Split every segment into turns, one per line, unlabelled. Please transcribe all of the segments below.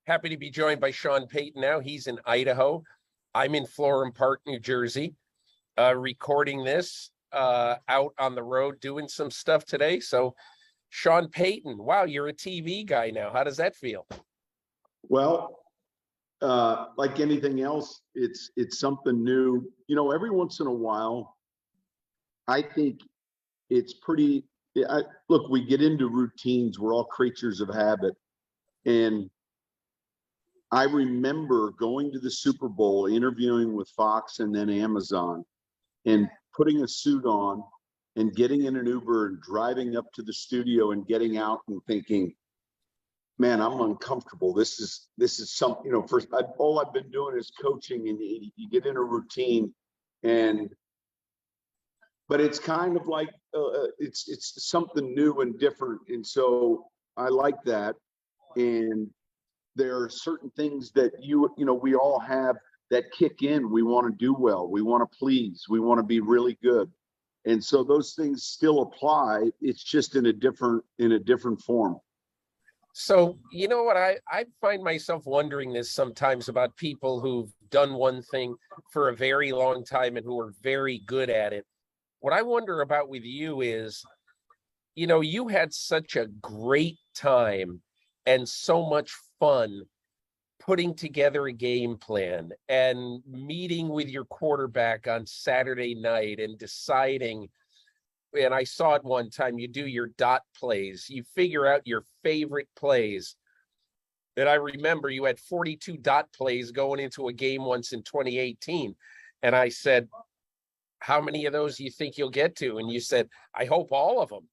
Happy to be joined by Sean Payton now. He's in Idaho. I'm in Florham Park, New Jersey, recording this out on the road, doing some stuff today. So, Sean Payton, wow, you're a TV guy now. How does that feel?
Well, like anything else, it's something new. You know, every once in a while, I think it's pretty. Look, we get into routines. We're all creatures of habit, and I remember going to the Super Bowl, interviewing with Fox and then Amazon, and putting a suit on and getting in an Uber and driving up to the studio and getting out and thinking, man, I'm uncomfortable. This is something, you know, first, all I've been doing is coaching, and you get in a routine, but it's kind of like, it's something new and different. And so I like that. And there are certain things that you know, we all have that kick in. We want to do well. We want to please. We want to be really good. And so those things still apply. It's just in a different form.
So, you know what, I find myself wondering this sometimes about people who've done one thing for a very long time and who are very good at it. What I wonder about with you is, you know, you had such a great time and so much fun putting together a game plan and meeting with your quarterback on Saturday night and deciding. And I saw it one time, you do your dot plays, you figure out your favorite plays. And I remember you had 42 dot plays going into a game once in 2018. And I said, how many of those do you think you'll get to? And you said, I hope all of them.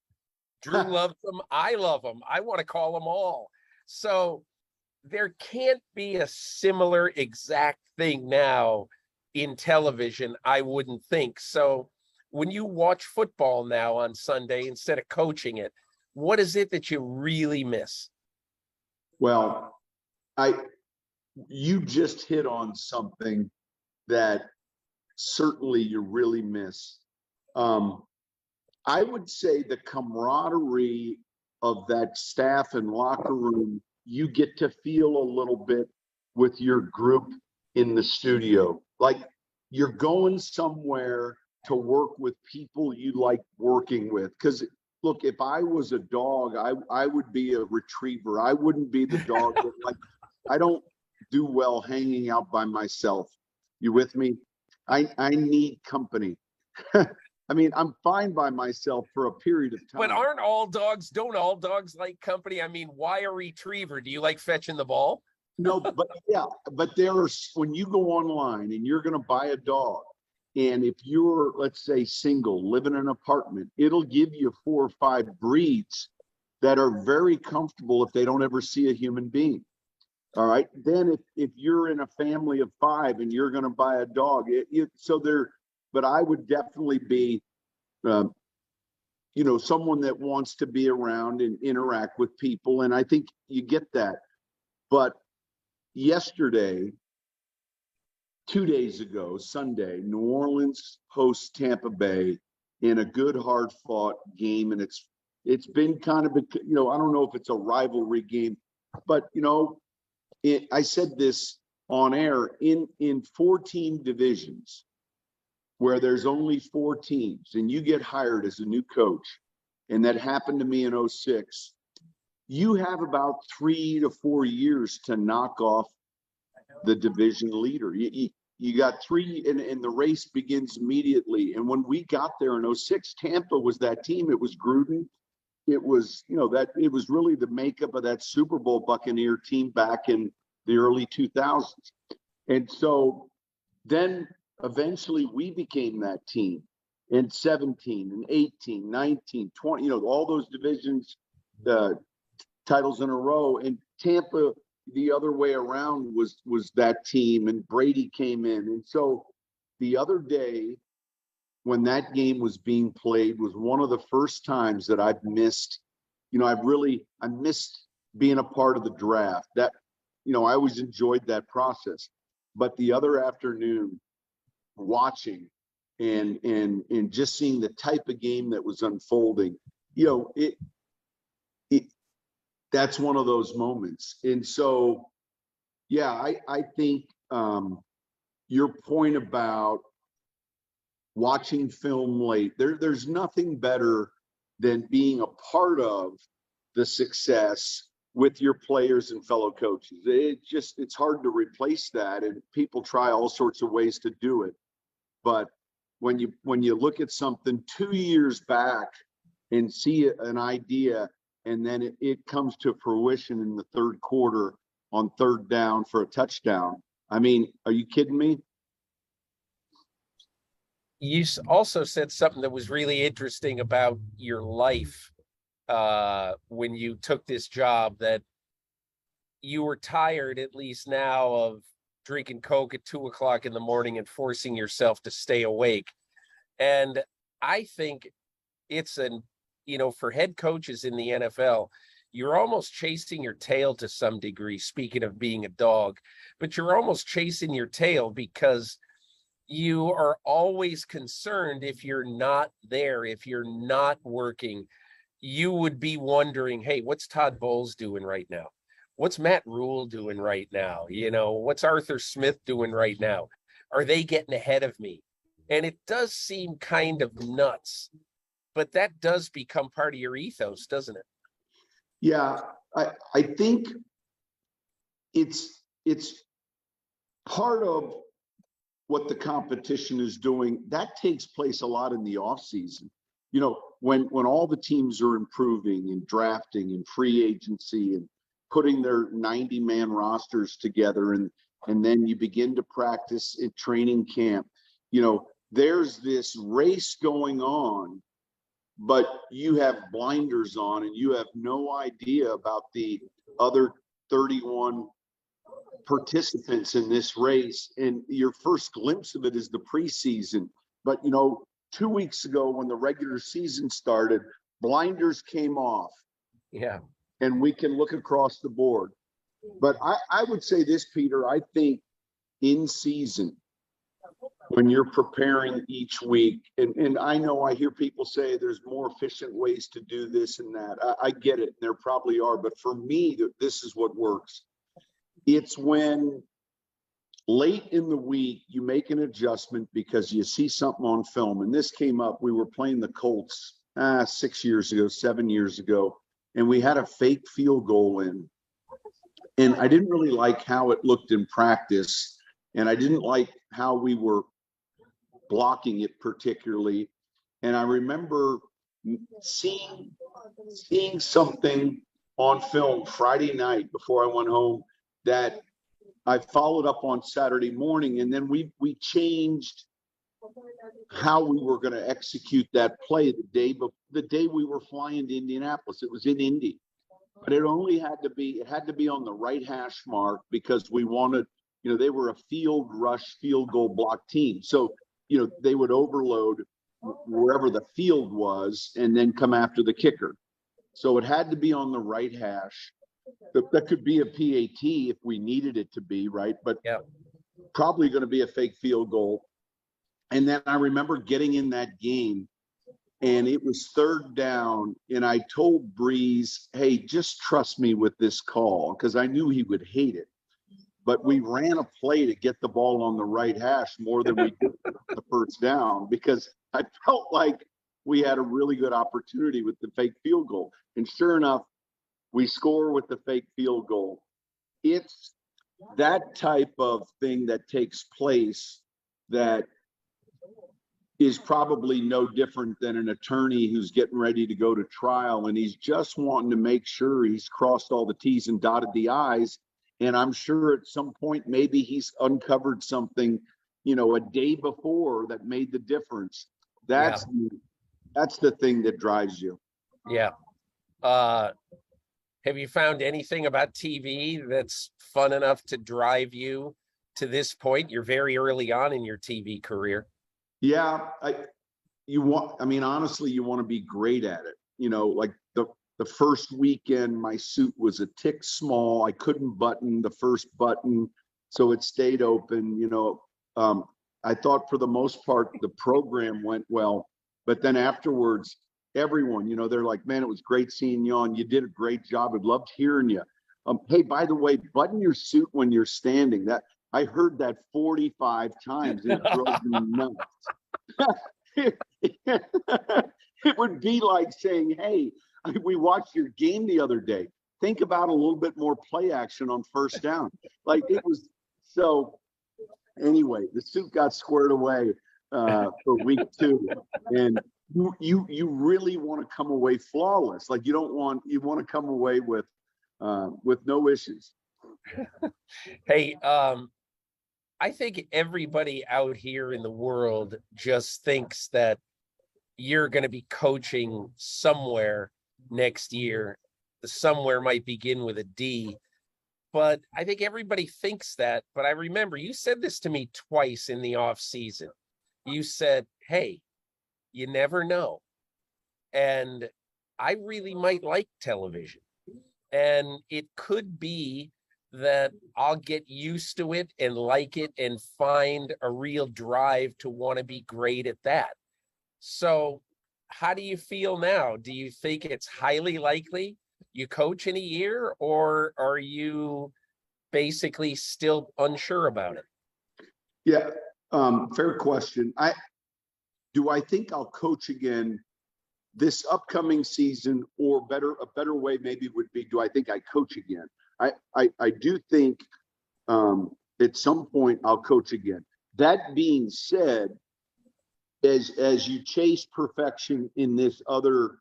Drew loves them. I love them. I want to call them all. So there can't be a similar exact thing now in television, I wouldn't think. So when you watch football now on Sunday instead of coaching it, what is it that you really miss?
Well, you just hit on something that certainly you really miss. I would say the camaraderie of that staff and locker room, you get to feel a little bit with your group in the studio. Like you're going somewhere to work with people you like working with. Because look, if I was a dog, I would be a retriever. I wouldn't be the dog that, like, I don't do well hanging out by myself. You with me? I need company. I mean, I'm fine by myself for a period of time.
But don't all dogs like company? I mean, why a retriever? Do you like fetching the ball?
No, but yeah, but when you go online and you're going to buy a dog, and if you're, let's say, single, live in an apartment, it'll give you 4 or 5 breeds that are very comfortable if they don't ever see a human being. All right. Then if you're in a family of 5 and you're going to buy a dog, but I would definitely be, you know, someone that wants to be around and interact with people. And I think you get that. But yesterday, 2 days ago, Sunday, New Orleans hosts Tampa Bay in a good, hard-fought game. And it's been kind of, you know, I don't know if it's a rivalry game, but, you know, I said this on air, in 14 divisions where there's only 4 teams and you get hired as a new coach, and that happened to me in 2006, you have about 3 to 4 years to knock off the division leader. You got 3, and the race begins immediately. And when we got there in 2006, Tampa was that team. It was Gruden. It was, you know, that it was really the makeup of that Super Bowl Buccaneer team back in the early 2000s. And so then eventually we became that team in 17 and 18, 19, 20, you know, all those divisions, titles in a row. And Tampa, the other way around, was that team, and Brady came in. And so the other day when that game was being played was one of the first times that I've missed, you know, I missed being a part of the draft. That, you know, I always enjoyed that process. But the other afternoon, watching and just seeing the type of game that was unfolding, you know, that's one of those moments. And so Yeah, I think your point about watching film late, there's nothing better than being a part of the success with your players and fellow coaches. It's hard to replace that, and people try all sorts of ways to do it. But when you look at something 2 years back and see an idea, and then it comes to fruition in the third quarter on third down for a touchdown. I mean, are you kidding me?
You also said something that was really interesting about your life when you took this job, that you were tired, at least now, of drinking Coke at 2 o'clock in the morning and forcing yourself to stay awake. And I think it's for head coaches in the NFL, you're almost chasing your tail to some degree, speaking of being a dog, but you're almost chasing your tail because you are always concerned if you're not there, if you're not working, you would be wondering, hey, what's Todd Bowles doing right now? What's Matt Rule doing right now? What's Arthur Smith doing right now? Are they getting ahead of me? And it does seem kind of nuts, but that does become part of your ethos, doesn't it?
Yeah, I think it's part of what the competition is doing. That takes place a lot in the off season. When all the teams are improving and drafting and free agency and putting their 90-man rosters together, and then you begin to practice at training camp, there's this race going on, but you have blinders on and you have no idea about the other 31 participants in this race. And your first glimpse of it is the preseason. But, 2 weeks ago when the regular season started, blinders came off.
Yeah.
And we can look across the board. But I would say this, Peter, I think in season, when you're preparing each week, and I know I hear people say there's more efficient ways to do this and that. I get it. There probably are. But for me, this is what works. It's when late in the week you make an adjustment because you see something on film. And this came up. We were playing the Colts 7 years ago, and we had a fake field goal in. And I didn't really like how it looked in practice, and I didn't like how we were blocking it particularly. And I remember seeing something on film Friday night before I went home that I followed up on Saturday morning, and then we changed how we were going to execute that play the day we were flying to Indianapolis. It was in Indy, but it had to be on the right hash mark because we wanted, they were a field goal block team. So, they would overload wherever the field was and then come after the kicker. So it had to be on the right hash. That could be a PAT if we needed it to be, right? But
yeah,
probably going to be a fake field goal. And then I remember getting in that game, and it was third down, and I told Breeze, hey, just trust me with this call, because I knew he would hate it. But we ran a play to get the ball on the right hash more than we did the first down, because I felt like we had a really good opportunity with the fake field goal. And sure enough, we score with the fake field goal. It's that type of thing that takes place that is probably no different than an attorney who's getting ready to go to trial, and he's just wanting to make sure he's crossed all the T's and dotted the I's. And I'm sure at some point, maybe he's uncovered something, a day before that made the difference. That's the thing that drives you.
Yeah. Have you found anything about TV that's fun enough to drive you to this point? You're very early on in your TV career.
Yeah. Honestly, you want to be great at it. Like the first weekend, my suit was a tick small. I couldn't button the first button, so it stayed open. I thought for the most part, the program went well, but then afterwards, everyone, they're like, man, it was great seeing you on. You did a great job. I loved hearing you. Hey, by the way, button your suit when you're standing. That I heard that 45 times. It drove me nuts. It would be like saying, hey, we watched your game the other day. Think about a little bit more play action on first down. Like it was. So anyway, the suit got squared away for week 2. And you really want to come away flawless. Like you want to come away with no issues.
Hey, I think everybody out here in the world just thinks that you're going to be coaching somewhere next year. The somewhere might begin with a D, but I think everybody thinks that. But I remember you said this to me twice in the off season. You said, hey, you never know. And I really might like television. And it could be that I'll get used to it and like it and find a real drive to want to be great at that. So how do you feel now? Do you think it's highly likely you coach in a year, or are you basically still unsure about it?
Yeah, fair question. I think I'll coach again this upcoming season, or a better way maybe would be, do I think I coach again? I do think at some point I'll coach again. That being said, as you chase perfection in this other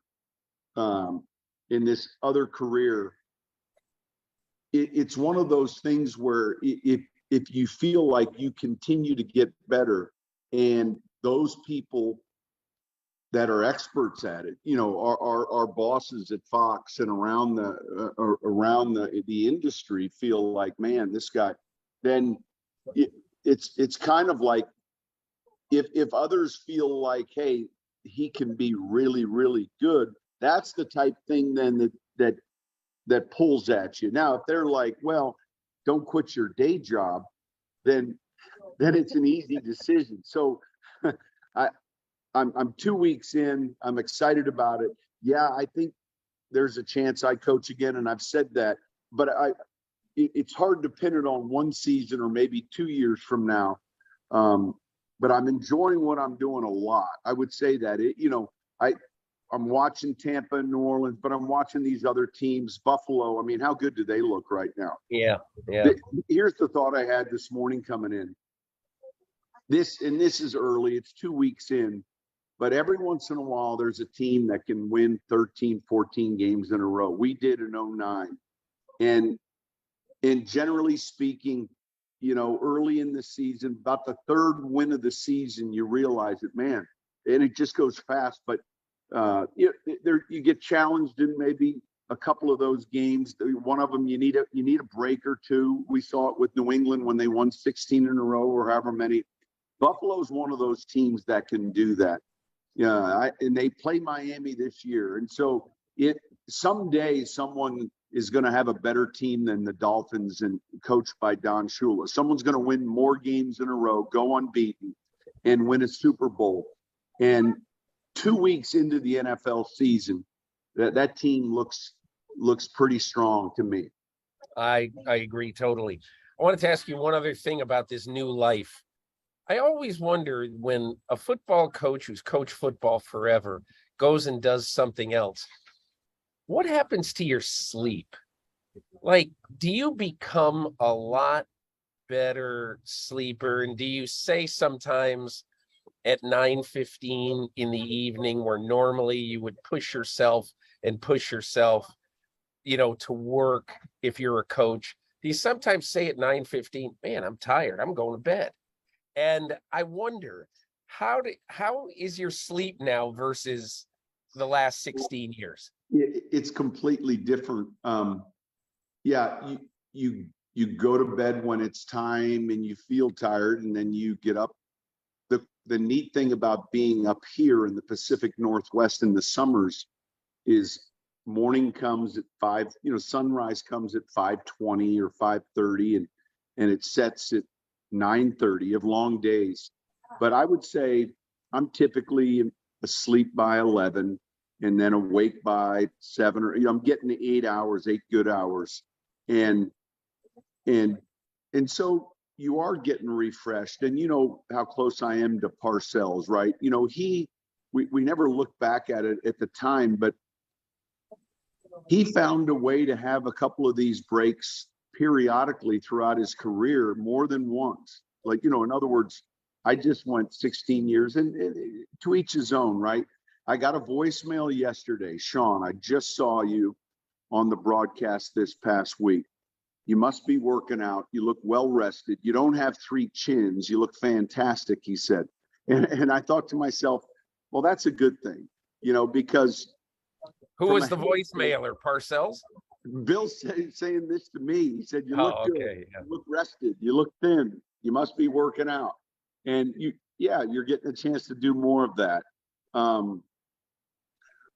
career, it's one of those things where if you feel like you continue to get better, and those people that are experts at it, our bosses at Fox and around the industry feel like, man, this guy, then it's kind of like, if others feel like, hey, he can be really, really good, that's the type thing then that pulls at you. Now, if they're like, well, don't quit your day job, then it's an easy decision. So I'm 2 weeks in. I'm excited about it. Yeah, I think there's a chance I coach again, and I've said that. But it's hard to pin it on one season or maybe 2 years from now. But I'm enjoying what I'm doing a lot. I would say that I'm watching Tampa and New Orleans, but I'm watching these other teams. Buffalo, I mean, how good do they look right now?
Yeah.
Here's the thought I had this morning coming in. This is early. It's 2 weeks in. But every once in a while, there's a team that can win 13, 14 games in a row. We did in 2009. And generally speaking, early in the season, about the third win of the season, you realize it, man, and it just goes fast. But you get challenged in maybe a couple of those games. One of them, you need a break or two. We saw it with New England when they won 16 in a row or however many. Buffalo's one of those teams that can do that. Yeah, and they play Miami this year, and so someday someone is going to have a better team than the Dolphins and coached by Don Shula. Someone's going to win more games in a row, go unbeaten, and win a Super Bowl. And 2 weeks into the NFL season, that team looks pretty strong to me.
I agree totally. I wanted to ask you one other thing about this new life. I always wonder, when a football coach who's coached football forever goes and does something else, what happens to your sleep? Like, do you become a lot better sleeper? And do you say sometimes at 9:15 in the evening, where normally you would push yourself to work if you're a coach, do you sometimes say at 9:15, man, I'm tired, I'm going to bed? And I wonder, how is your sleep now versus the last 16 years?
It's completely different. Yeah, you go to bed when it's time and you feel tired, and then you get up. The neat thing about being up here in the Pacific Northwest in the summers is morning comes at 5, sunrise comes at 5:20 or 5:30, and it sets at 9:30 of long days. But I would say I'm typically asleep by 11 and then awake by 7, or I'm getting 8 hours, 8 good hours. and and and so you are getting refreshed. And you know how close I am to Parcells, right? You know, we never looked back at it at the time, but he found a way to have a couple of these breaks periodically throughout his career, more than once. Like, you know, in other words, I just went 16 years, and to each his own, right? I got a voicemail yesterday. Sean, I just saw you on the broadcast this past week. You must be working out. You look well rested. You don't have three chins. You look fantastic, he said. And I thought to myself, well, that's a good thing, you know, because
who was the voicemailer? Parcells?
Bill's saying this to me. He said, you look good.
Okay. Yeah.
You look rested. You look thin. You must be working out. And you're getting a chance to do more of that.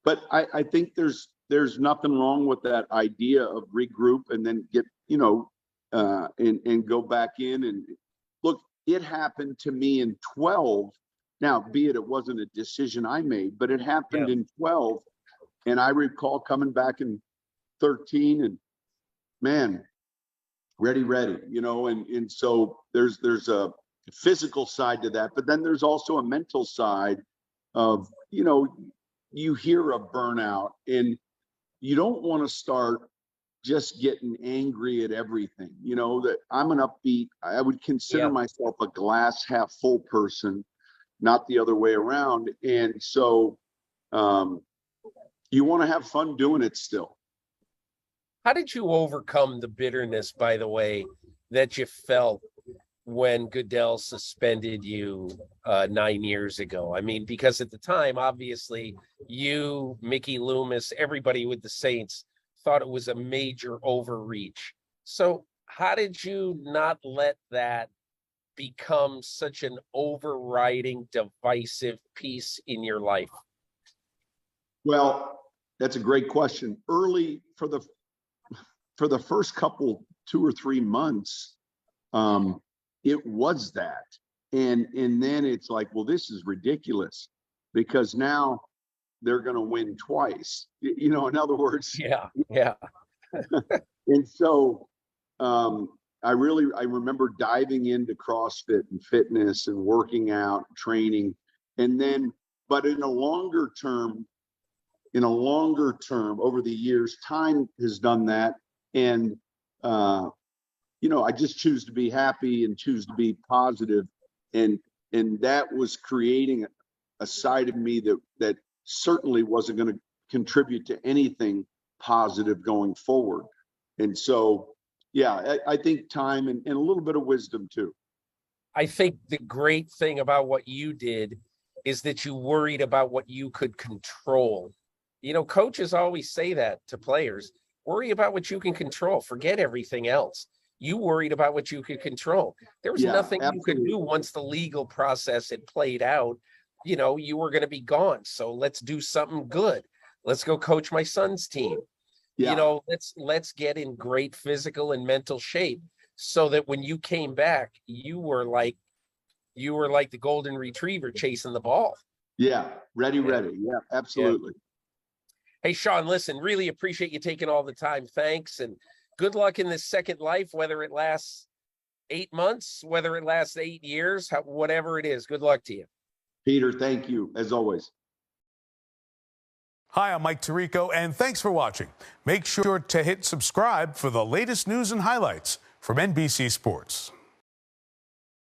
But I think there's nothing wrong with that idea of regroup and then get, you know, and go back in. And look, it happened to me in 12. Now, be it wasn't a decision I made, but it happened in 12. And I recall coming back in 13 and, man, ready, you know, and so there's a physical side to that, but then there's also a mental side of, you know, you hear of burnout and you don't want to start just getting angry at everything. You know, that I'm an upbeat, I would consider myself a glass half full person, not the other way around. And so you want to have fun doing it still.
How did you overcome the bitterness, by the way, that you felt when Goodell suspended you 9 years ago? I mean, because at the time, obviously, you, Mickey Loomis, everybody with the Saints thought it was a major overreach. So how did you not let that become such an overriding, divisive piece in your life?
Well, that's a great question. Early, for the first couple, 2 or 3 months, it was that. And then it's like, well, this is ridiculous because now they're going to win twice. You know, in other words.
Yeah.
And so I remember diving into CrossFit and fitness and working out, training. And then, but in a longer term, over the years, time has done that. And, you know, I just choose to be happy and choose to be positive. And that was creating a side of me that certainly wasn't going to contribute to anything positive going forward. And so, yeah, I think time and a little bit of wisdom too.
I think the great thing about what you did is that you worried about what you could control. You know, coaches always say that to players. Worry about what you can control. Forget everything else. You worried about what you could control. There was nothing you could do once the legal process had played out. You know, you were going to be gone. So let's do something good. Let's go coach my son's team. You know, let's get in great physical and mental shape so that when you came back, you were like the golden retriever chasing the ball.
Yeah, ready. Yeah, absolutely.
Yeah. Hey, Sean, listen, really appreciate you taking all the time. Thanks. And good luck in this second life, whether it lasts 8 months, whether it lasts 8 years, whatever it is. Good luck to you.
Peter, thank you, as always.
Hi, I'm Mike Tirico, and thanks for watching. Make sure to hit subscribe for the latest news and highlights from NBC Sports.